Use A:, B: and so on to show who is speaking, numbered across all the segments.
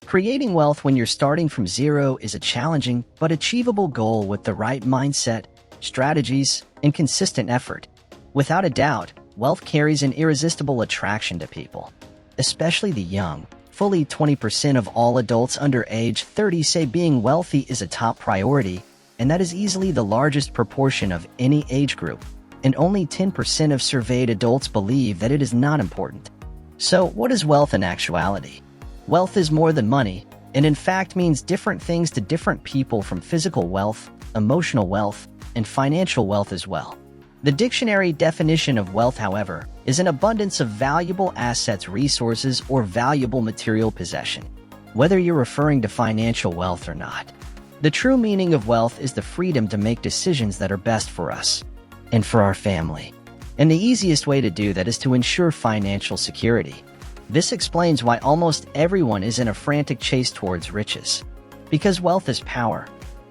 A: Creating wealth when you're starting from zero is a challenging but achievable goal with the right mindset, strategies, and consistent effort. Without a doubt, wealth carries an irresistible attraction to people, especially the young. Fully 20% of all adults under age 30 say being wealthy is a top priority, and that is easily the largest proportion of any age group. And only 10% of surveyed adults believe that it is not important. So, what is wealth in actuality? Wealth is more than money, and in fact means different things to different people, from physical wealth, emotional wealth, and financial wealth as well. The dictionary definition of wealth, however, is an abundance of valuable assets, resources, or valuable material possession, whether you're referring to financial wealth or not. The true meaning of wealth is the freedom to make decisions that are best for us and for our family. And the easiest way to do that is to ensure financial security. This explains why almost everyone is in a frantic chase towards riches. Because wealth is power.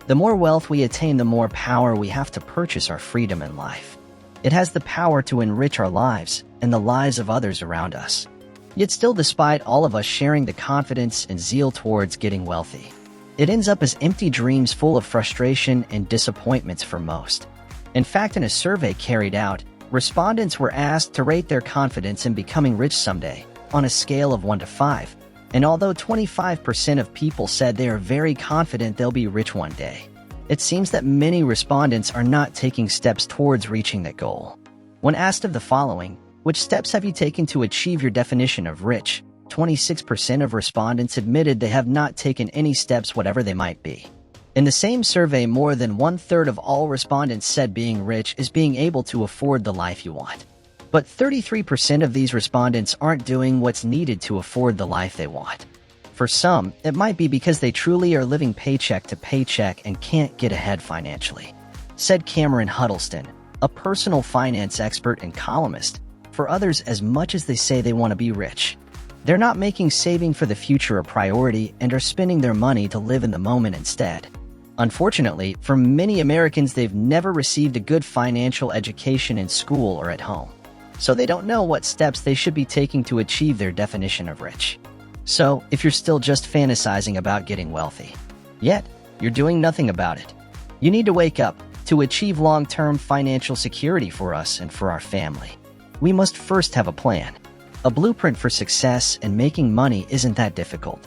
A: The more wealth we attain, the more power we have to purchase our freedom in life. It has the power to enrich our lives and the lives of others around us. Yet still, despite all of us sharing the confidence and zeal towards getting wealthy, it ends up as empty dreams full of frustration and disappointments for most. In fact, in a survey carried out, respondents were asked to rate their confidence in becoming rich someday on a scale of 1 to 5, and although 25% of people said they are very confident they'll be rich one day, it seems that many respondents are not taking steps towards reaching that goal. When asked of the following, which steps have you taken to achieve your definition of rich, 26% of respondents admitted they have not taken any steps, whatever they might be. In the same survey, more than 1/3 of all respondents said being rich is being able to afford the life you want. But 33% of these respondents aren't doing what's needed to afford the life they want. For some, it might be because they truly are living paycheck to paycheck and can't get ahead financially, said Cameron Huddleston, a personal finance expert and columnist. For others, as much as they say they want to be rich, they're not making saving for the future a priority and are spending their money to live in the moment instead. Unfortunately, for many Americans, they've never received a good financial education in school or at home, so they don't know what steps they should be taking to achieve their definition of rich. So, if you're still just fantasizing about getting wealthy, yet you're doing nothing about it, you need to wake up. To achieve long-term financial security for us and for our family, we must first have a plan. A blueprint for success, and making money isn't that difficult.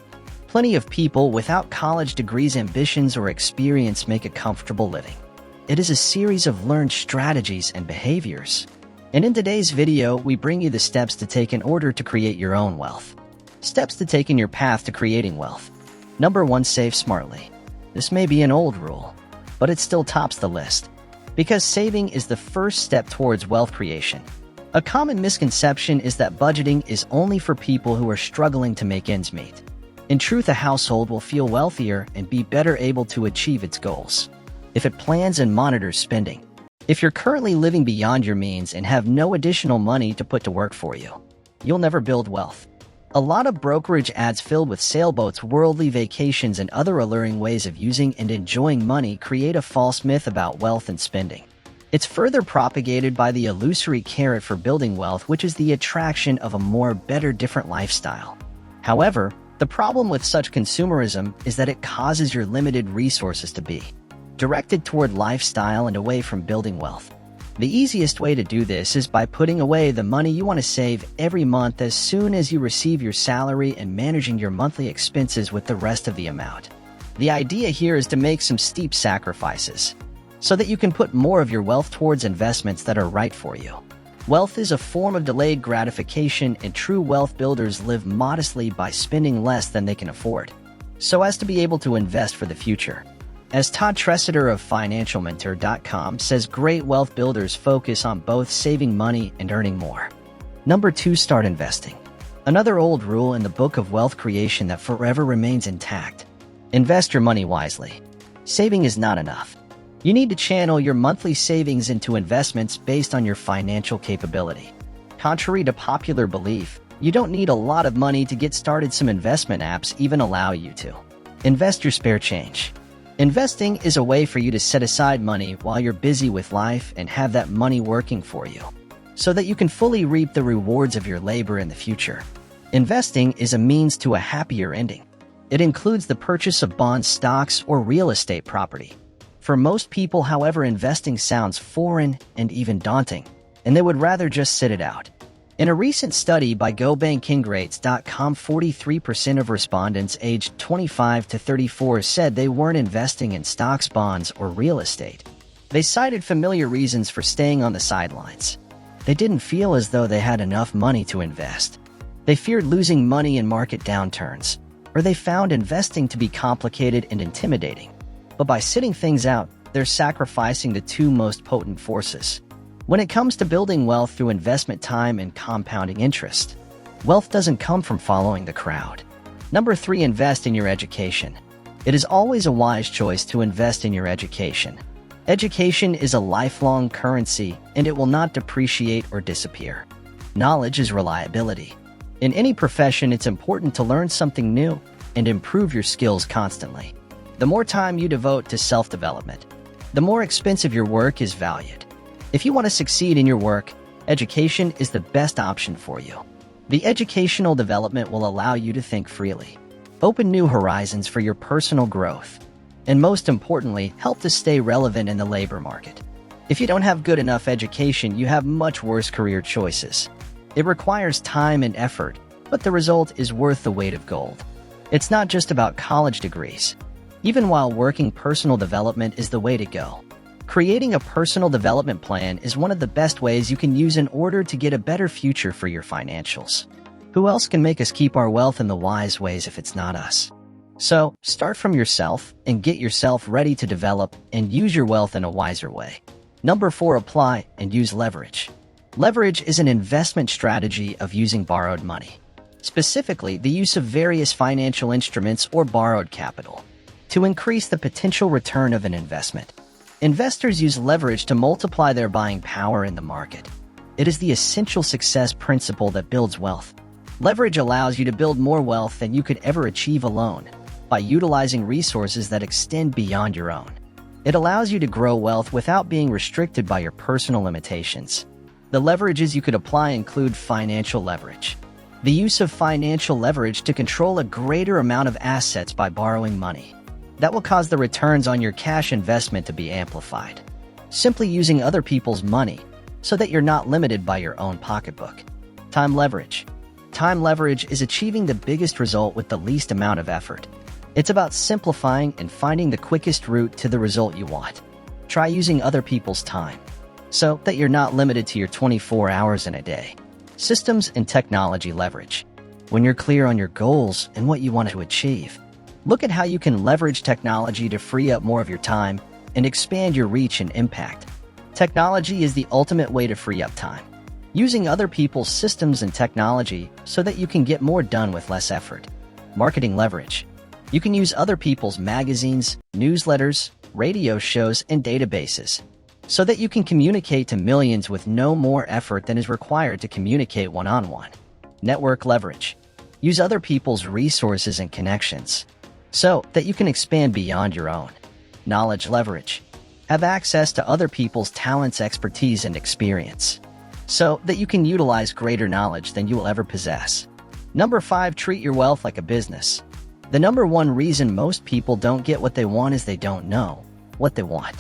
A: Plenty of people without college degrees, ambitions, or experience make a comfortable living. It is a series of learned strategies and behaviors. And in today's video, we bring you the steps to take in order to create your own wealth. Steps to take in your path to creating wealth. Number 1, save smartly. This may be an old rule, but it still tops the list, because saving is the first step towards wealth creation. A common misconception is that budgeting is only for people who are struggling to make ends meet. In truth, a household will feel wealthier and be better able to achieve its goals if it plans and monitors spending. If you're currently living beyond your means and have no additional money to put to work for you, you'll never build wealth. A lot of brokerage ads filled with sailboats, worldly vacations, and other alluring ways of using and enjoying money create a false myth about wealth and spending. It's further propagated by the illusory carrot for building wealth, which is the attraction of a more, better, different lifestyle. However, the problem with such consumerism is that it causes your limited resources to be directed toward lifestyle and away from building wealth. The easiest way to do this is by putting away the money you want to save every month as soon as you receive your salary and managing your monthly expenses with the rest of the amount. The idea here is to make some steep sacrifices so that you can put more of your wealth towards investments that are right for you. Wealth is a form of delayed gratification, and true wealth builders live modestly by spending less than they can afford, so as to be able to invest for the future. As Todd Tressiter of FinancialMentor.com says, great wealth builders focus on both saving money and earning more. Number 2, start investing. Another old rule in the book of wealth creation that forever remains intact. Invest your money wisely. Saving is not enough. You need to channel your monthly savings into investments based on your financial capability. Contrary to popular belief, you don't need a lot of money to get started. Some investment apps even allow you to invest your spare change. Investing is a way for you to set aside money while you're busy with life and have that money working for you, so that you can fully reap the rewards of your labor in the future. Investing is a means to a happier ending. It includes the purchase of bonds, stocks, or real estate property. For most people, however, investing sounds foreign and even daunting, and they would rather just sit it out. In a recent study by GoBankingRates.com, 43% of respondents aged 25 to 34 said they weren't investing in stocks, bonds, or real estate. They cited familiar reasons for staying on the sidelines. They didn't feel as though they had enough money to invest. They feared losing money in market downturns, or they found investing to be complicated and intimidating. But by sitting things out, they're sacrificing the two most potent forces when it comes to building wealth through investment: time and compounding interest. Wealth doesn't come from following the crowd. Number 3, invest in your education. It is always a wise choice to invest in your education. Education is a lifelong currency, and it will not depreciate or disappear. Knowledge is reliability. In any profession, it's important to learn something new and improve your skills constantly. The more time you devote to self-development, the more expensive your work is valued. If you want to succeed in your work, education is the best option for you. The educational development will allow you to think freely, open new horizons for your personal growth, and most importantly, help to stay relevant in the labor market. If you don't have good enough education, you have much worse career choices. It requires time and effort, but the result is worth the weight of gold. It's not just about college degrees. Even while working, personal development is the way to go. Creating a personal development plan is one of the best ways you can use in order to get a better future for your financials. Who else can make us keep our wealth in the wise ways if it's not us? So, start from yourself and get yourself ready to develop and use your wealth in a wiser way. Number 4, apply and use leverage. Leverage is an investment strategy of using borrowed money, specifically the use of various financial instruments or borrowed capital, to increase the potential return of an investment. Investors use leverage to multiply their buying power in the market. It is the essential success principle that builds wealth. Leverage allows you to build more wealth than you could ever achieve alone by utilizing resources that extend beyond your own. It allows you to grow wealth without being restricted by your personal limitations. The leverages you could apply include financial leverage. The use of financial leverage to control a greater amount of assets by borrowing money. That will cause the returns on your cash investment to be amplified. Simply using other people's money so that you're not limited by your own pocketbook. Time leverage. Time leverage is achieving the biggest result with the least amount of effort. It's about simplifying and finding the quickest route to the result you want. Try using other people's time so that you're not limited to your 24 hours in a day. Systems and technology leverage. When you're clear on your goals and what you want to achieve, look at how you can leverage technology to free up more of your time and expand your reach and impact. Technology is the ultimate way to free up time. Using other people's systems and technology so that you can get more done with less effort. Marketing leverage. You can use other people's magazines, newsletters, radio shows, and databases so that you can communicate to millions with no more effort than is required to communicate one-on-one. Network leverage. Use other people's resources and connections so that you can expand beyond your own. Knowledge leverage. Have access to other people's talents, expertise, and experience so that you can utilize greater knowledge than you will ever possess. Number 5, treat your wealth like a business. The number one reason most people don't get what they want is they don't know what they want.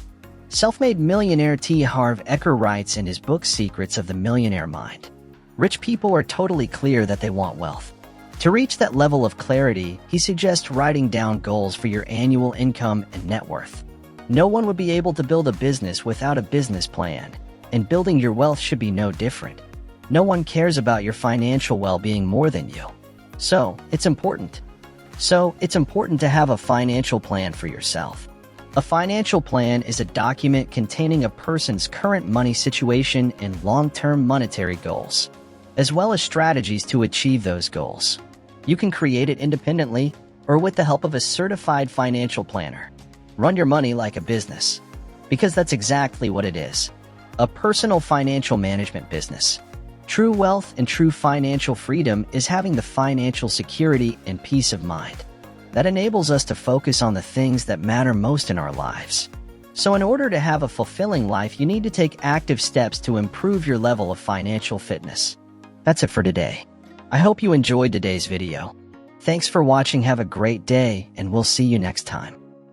A: Self-made millionaire T. Harv Eker writes in his book Secrets of the Millionaire Mind, rich people are totally clear that they want wealth. To reach that level of clarity, he suggests writing down goals for your annual income and net worth. No one would be able to build a business without a business plan, and building your wealth should be no different. No one cares about your financial well-being more than you. So, it's important to have a financial plan for yourself. A financial plan is a document containing a person's current money situation and long-term monetary goals, as well as strategies to achieve those goals. You can create it independently or with the help of a certified financial planner. Run your money like a business, because that's exactly what it is. A personal financial management business. True wealth and true financial freedom is having the financial security and peace of mind that enables us to focus on the things that matter most in our lives. So in order to have a fulfilling life, you need to take active steps to improve your level of financial fitness. That's it for today. I hope you enjoyed today's video. Thanks for watching. Have a great day, and we'll see you next time.